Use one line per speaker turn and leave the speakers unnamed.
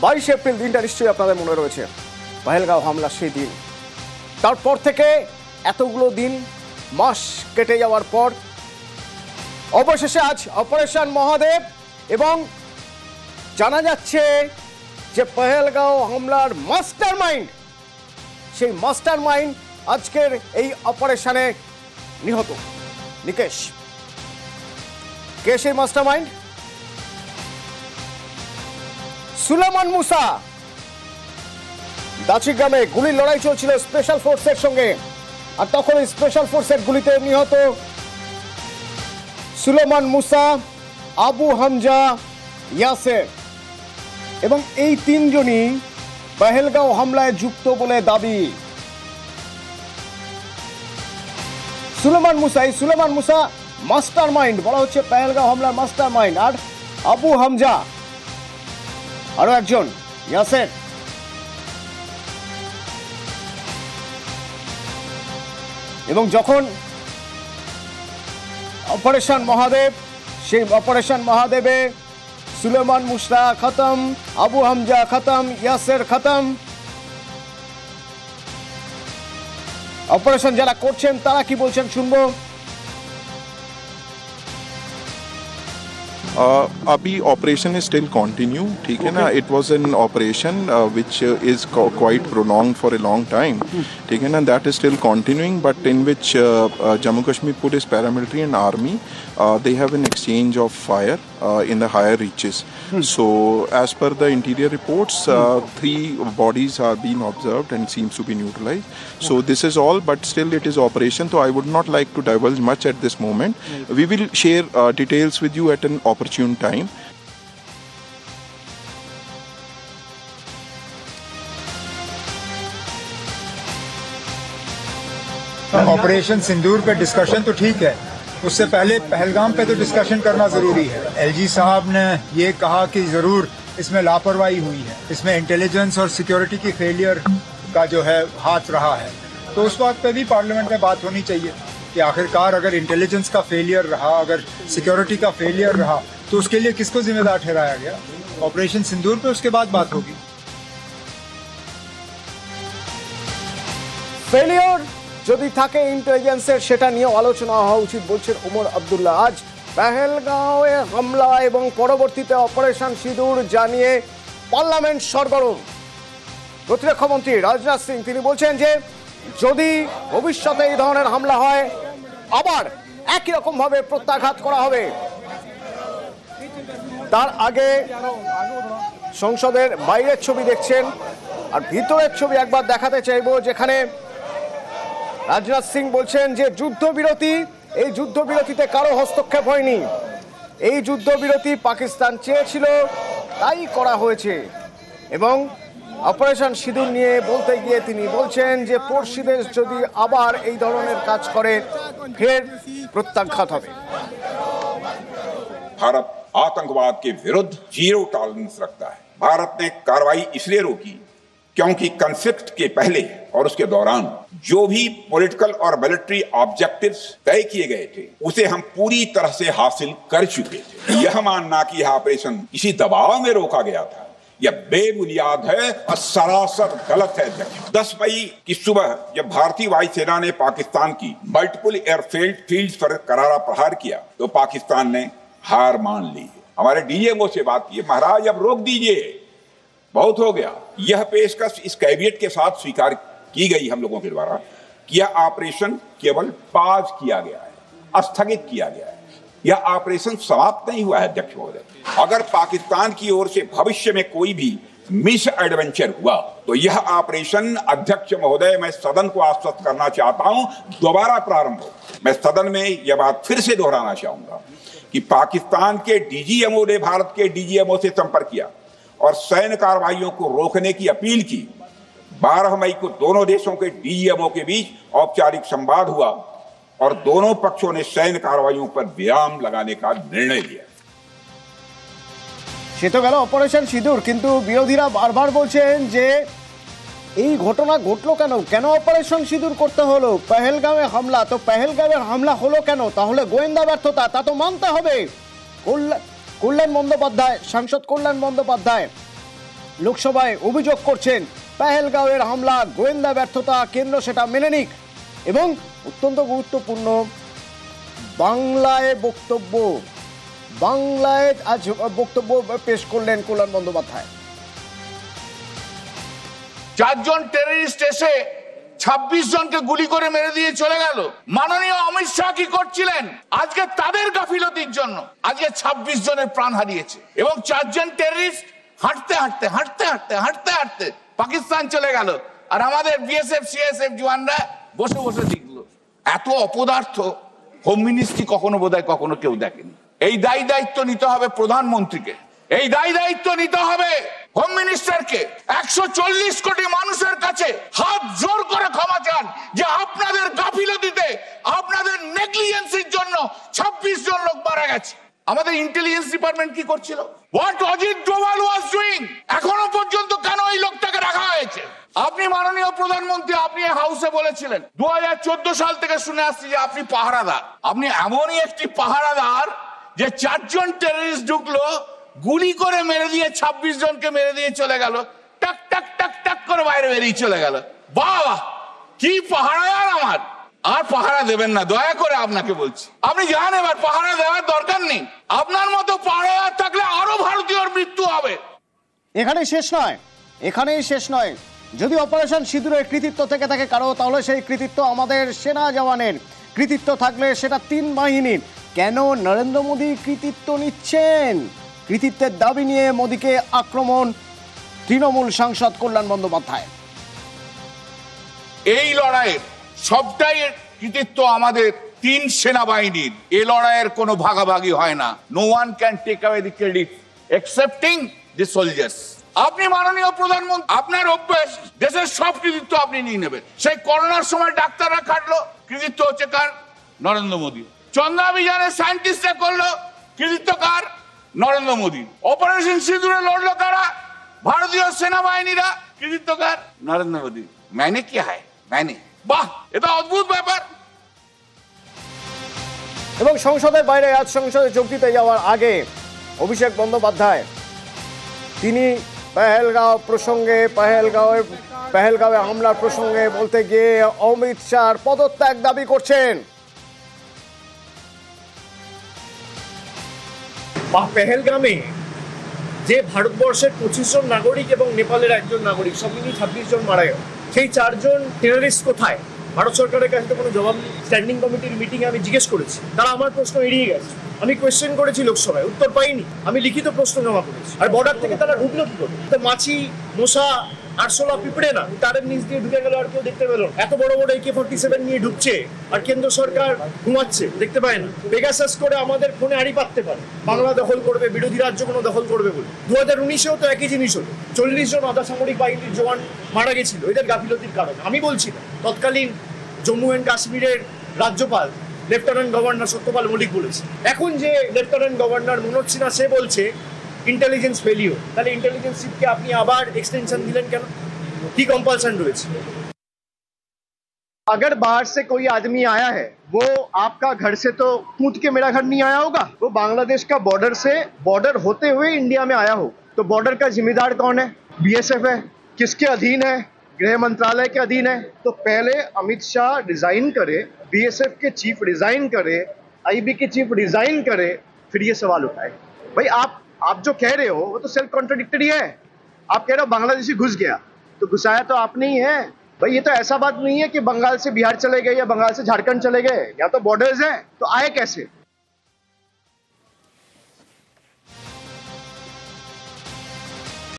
22 April দিনটা নিশ্চয়ই আপনাদের মনে রয়েছে, পহেলগাঁও হামলা সেই দিন। তারপর থেকে এতগুলো দিন মাস কেটে যাওয়ার পর অবশেষে আজ অপারেশন মহাদেব, এবং জানা যাচ্ছে যে পহেলগাঁও হামলার মাস্টারমাইন্ড, সেই মাস্টারমাইন্ড আজকের এই অপারেশনে নিহত। নিকেশ, কে সেই মাস্টারমাইন্ড? সুলেমান মুসা। দাচিগ্রামে গুলির লড়াই চলছিল স্পেশাল ফোর্সের সঙ্গে, আর তখন স্পেশাল ফোর্সের গুলিতে নিহত সুলেমান মুসা, আবু হামজা, ইয়াসের, এবং এই তিনজনই পহেলগাঁও হামলায় যুক্ত বলে দাবি। সুলেমান মুসা মাস্টারমাইন্ড বলা হচ্ছে, পহেলগাঁও হামলার মাস্টারমাইন্ড। আর আবু হামজা, আরো একজন ইয়াসের। এবং যখন অপারেশন মহাদেব, সেই অপারেশন মহাদেবে সুলেমান মুসা খতম, আবু হামজা খতম, ইয়াসের খতম। অপারেশন যারা করছেন তারা কি বলছেন শুনবো।
अभी ऑपरेशन इज स्टिल कंटिन्यू, ठीक है ना। It was an operation which is quite prolonged for a long time, ठीक है ना। That is still continuing, but in which Jammu Kashmir police, paramilitary and army they have an exchange of fire in the higher reaches. So as per the interior reports, 3 bodies are being observed and seems to be neutralized. So this is all, but still it is operation, so I would not like to divulge much at this moment. We will share details with you at an opportune time.
Operation Sindoor पे discussion तो ठीक है, उससे पहले पहलगाम पे तो discussion करना ज़रूरी है। एलजी साहब ने ये कहा कि ज़रूर इसमें लापरवाही हुई है, इसमें इंटेलिजेंस और सिक्योरिटी की फेलियर का जो है हाथ रहा है। तो उस बात पे भी पार्लियामेंट में बात होनी चाहिए कि आखिरकार अगर इंटेलिजेंस का फेलियर रहा, अगर सिक्योरिटी का फेलियर रहा, तो उसके लिए किसको जिम्मेदार ठहराया गया। ऑपरेशन सिंदूर पे उसके बाद बात होगी।
ফেলিওর যদি থাকে ইন্টেলিজেন্সের, সেটা নিয়ে আলোচনা হওয়া উচিত বলছেন ওমর আব্দুল্লাহ। আজ পহেলগাঁওয়ে হামলা এবং পরবর্তীতে অপারেশন সিঁদুর জানিয়ে পার্লামেন্ট সরগরম। প্রতিরক্ষা মন্ত্রী রাজনাথ সিং তিনি বলছেন যে যদি ভবিষ্যতে এই ধরনের হামলা হয়, আবার একই রকম ভাবে প্রত্যাঘাত করা হবে। তার আগে সংসদের বাইরের ছবি দেখছেন, আর ভিতরের ছবি একবার দেখাতে চাইবো, যেখানে রাজনাথ সিং বলছেন যে যুদ্ধবিরতি, এই যুদ্ধবিরতিতে কারো হস্তক্ষেপ হয়নি, এই যুদ্ধবিরতি পাকিস্তান চেয়েছিল তাই করা হয়েছে। এবং অপারেশন সিঁদুর নিয়ে বলতে গিয়ে তিনি বলছেন যে পড়শি দেশ যদি আবার এই ধরনের কাজ করে, ফের প্রত্যাঘাত হবে।
भारत आतंकवाद के विरुद्ध 0 टॉलरेंस रखता है। भारत ने कार्रवाई इसलिए रोकी क्योंकि कॉन्फ्लिक्ट के पहले और उसके दौरान जो भी पॉलिटिकल और मिलिट्री ऑब्जेक्टिव्स तय किए गए थे, उसे हम पूरी तरह से हासिल कर चुके थे। यह मानना कि यह ऑपरेशन किसी दबाव में रोका गया था, यह बेबुनियाद है और सरासर गलत है। 10 मई की सुबह जब भारतीय वायुसेना ने पाकिस्तान की मल्टीपल एयरफील्ड पर करारा प्रहार किया, तो पाकिस्तान ने हार मान ली। हमारे डीजीएमओ से बात की, महाराज अब रोक दीजिए, बहुत हो गया। यह पेशकश इस कैबिनेट के साथ स्वीकार की गई हम लोगों के द्वारा कि यह ऑपरेशन केवल पाज किया गया है, स्थगित किया गया है। यह ऑपरेशन समाप्त नहीं हुआ है अध्यक्ष महोदय। अगर पाकिस्तान की ओर से भविष्य में कोई भी मिस एडवेंचर हुआ, तो यह ऑपरेशन, अध्यक्ष महोदय, मैं सदन को आश्वस्त करना चाहता हूं, दोबारा प्रारंभ हो। मैं सदन में यह बात फिर से दोहराना चाहूंगा कि पाकिस्तान के डीजीएमओ ने भारत के डीजीएमओ से संपर्क किया और सैन्य कार्रवाइयों को रोकने की अपील की। 12 मई को दोनों देशों के डीजीएमओ के बीच औपचारिक संवाद हुआ और दोनों पक्षों ने सैन्य कार्रवाइयों पर विराम लगाने का निर्णय लिया।
সে তো গেল অপারেশন সিঁদুর, কিন্তু বিরোধীরা বারবার বলছেন যে এই ঘটনা ঘটলো কেন, কেন অপারেশন সিঁদুর করতে হলো? পহেলগাঁওয়ে হামলা, তো পহেলগাঁওয়ের হামলা হলো কেন? তাহলে গোয়েন্দা ব্যর্থতা, তা তো মানতে হবে। কল্যাণ বন্দ্যোপাধ্যায়, সাংসদ কল্যাণ বন্দ্যোপাধ্যায় লোকসভায় অভিযোগ করছেন পেহেলগাঁওয়ের হামলা গোয়েন্দা ব্যর্থতা, কেন্দ্র সেটা মেনে নিক। এবং অত্যন্ত গুরুত্বপূর্ণ বাংলায় আজ বক্তব্য পেশ করলেন কল্যাণ বন্দ্যোপাধ্যায়।
4 জন টেররিস্ট এসে 26 জনকে গুলি করে মেরে দিয়ে চলে গেল। মাননীয় অমিত শাহ কি করছিলেন? আজকে তাদের গাফিলতির জন্য আজকে 26 জনের প্রাণ হারিয়েছে এবং 4 জন টেররিস্ট হাঁটতে হাঁটতে হাঁটতে হাঁটতে হাঁটতে হাঁটতে পাকিস্তান চলে গেল, আর আমাদের বিএসএফ সিএসএফ জওয়ানরা বসে বসে দেখলো। এত অপদার্থ হোম মিনিস্ট্রি কখনো কেউ দেখেনি। এই দায়িত্ব নিতে হবে প্রধানমন্ত্রীকে, এই দায়িত্ব নিতে হবে হোম মিনিস্টারকে। 140 কোটি মানুষের কাছে হাত জোর করে ক্ষমা চান যে আপনাদের গাফিলতিতে, আপনাদের নেগলিজেন্সির জন্য 26 জন লোক মারা গেছে। আমাদের ইন্টেলিজেন্স ডিপার্টমেন্ট কি করছিল? What Ajit Doval was doing? এখনো পর্যন্ত কেন এই লোকটাকে রাখা হয়েছে? আপনি মাননীয় প্রধানমন্ত্রী, আপনি হাউসে বলেছিলেন 2014 সাল থেকে শুনে আসছি যে আপনি পাহারাদার। আপনি এমনই একটি পাহারাদার যে 4 জন টেররিস্ট ঢুকলো, গুলি করে মেরে দিয়ে 26 জনকে মেরে দিয়ে চলে গেল, টাক টাক টাক টাক করে বাইরে বেরিয়ে চলে গেল। বাহ, কি পাহারাদার আমার! আর পাহারা দেবেন না, দয়া করে আপনাকে বলছি। আপনি যান, এবার পাহারা দেওয়ার দরকার নেই। আপনার মতো পাহারাদার থাকলে আরো ভারতীয়র মৃত্যু হবে।
এখানেই শেষ নয়। যদি অপারেশন সিঁদুরের কৃতিত্ব থেকে থাকে কারো, তাহলে সেই কৃতিত্ব আমাদের সেনা জওয়ানের। কৃতিত্ব থাকলে সেটা 3 বাহিনীর। কেন নরেন্দ্র মোদী কৃতিত্ব নিচ্ছেন? কৃতিত্বের দাবি নিয়ে মোদীকে আক্রমণ তৃণমূল সাংসদ কল্যাণ বন্দ্যোপাধ্যায়।
এই লড়াইয়ের সবটাই কৃতিত্ব আমাদের 3 সেনাবাহিনীর। এই লড়াইয়ের কোনো ভাগাভাগি হয় না। No one can take away the credit excepting the soldiers. আপনি মাননীয় প্রধানমন্ত্রী, আপনার অভ্যাস দেশের সব কৃতিত্ব আপনি নিয়ে নেবেন। সেই করোনার সময় ডাক্তাররা খাটলো, কৃতিত্ব হচ্ছে কার? নরেন্দ্র মোদী। চন্দ্রাভিযানের সায়েন্টিস্টরা করলো, কৃতিত্ব কার? নরেন্দ্র মোদী। অপারেশন সিঁদুরে লড়লো কারা? ভারতীয় সেনাবাহিনীরা। কৃতিত্ব কার? নরেন্দ্র মোদী। মানে কি হয়? মানে বাহ, এটা অদ্ভুত ব্যাপার।
এবং সংসদের বাইরে আজ সংসদে যোগ দিতে যাওয়ার আগে অভিষেক বন্দ্যোপাধ্যায় তিনি পেহেলগাঁও প্রসঙ্গে, পেহেলগাঁওয়ে হামলার প্রসঙ্গে বলতে গিয়ে অমিত শাহর পদত্যাগ দাবি করছেন।
পেহেলগামে যে ভারতবর্ষের 25 জন নাগরিক এবং নেপালের 1 জন নাগরিক, সব মিলিয়ে 26 জন মারা গেল। সেই 4 জন টেররিস্ট কোথায়? ভারত সরকারের কাছে তো কোনো জবাব নেই। স্ট্যান্ডিং কমিটির মিটিংয়ে আমি জিজ্ঞেস করেছি, তারা আমার প্রশ্ন এড়িয়ে গেছে। আমি কোয়েশ্চেন করেছি লোকসভায়, উত্তর পাইনি। আমি লিখিত প্রশ্ন জমা করেছি। আর বর্ডার থেকে তারা ঢুকলো কি করে? তো মাছি, মশা, আরশোলা, পিঁপড়ে না, তারের নিচ দিয়ে ঢুকে গেল, আর কেউ দেখতে পেল। এত বড় বড় AK-47 নিয়ে ঢুকছে আর কেন্দ্র সরকার ঘুমাচ্ছে, দেখতে পায় না। পেগাসাস করে আমাদের ফোনে আড়ি পাততে পারে, বাংলা দখল করবে, বিরোধী রাজ্য কোনো দখল করবে বলে। 2019-এও তো একই জিনিস হলো। 40 জন আধা সামরিক বাহিনীর জওয়ান মারা গেছিল এদের গাফিলতির কারণে। আমি বলছি না, তৎকালীন জম্মু অ্যান্ড কাশ্মীরের রাজ্যপাল লেফটেন্যান্ট গভর্নর সত্যপাল মল্লিক বলেছে। এখন যে লেফটেন্যান্ট গভর্নর মনোজ সিনহা, সে বলছে इंटेलिजेंस फेलियर। তাহলে इंटेलिजेंस শিপকে আপনি আবার এক্সটেনশন দিলেন কেন? কি কম্পালশন রয়েছে? अगर बाहर से कोई आदमी आया है, वो आपका घर से तो कूद के मेरा घर नहीं आया होगा। वो बांग्लादेश का बॉर्डर से, बॉर्डर होते हुए इंडिया में आया हो, तो बॉर्डर का जिम्मेदार कौन है? बीएसएफ है। किसके अधीन है? गृह मंत्रालय के अधीन है। तो पहले अमित शाह रिजाइन करे, बीएसएफ के चीफ रिजाइन करे, आईबी के चीफ रिजाइन करे, फिर ये सवाल उठाए। भाई आप जो कह रहे हो वो तो सेल्फ कॉन्ट्राडिक्टरी है। आप कह रहे हो बांग्लादेशी घुस गया, तो घुसाया तो आपने ही है। भाई ये तो ऐसा बात नहीं है कि बंगाल से बिहार चले गए या बंगाल से झारखंड चले गए, यहाँ तो बॉर्डर्स हैं, तो आए कैसे?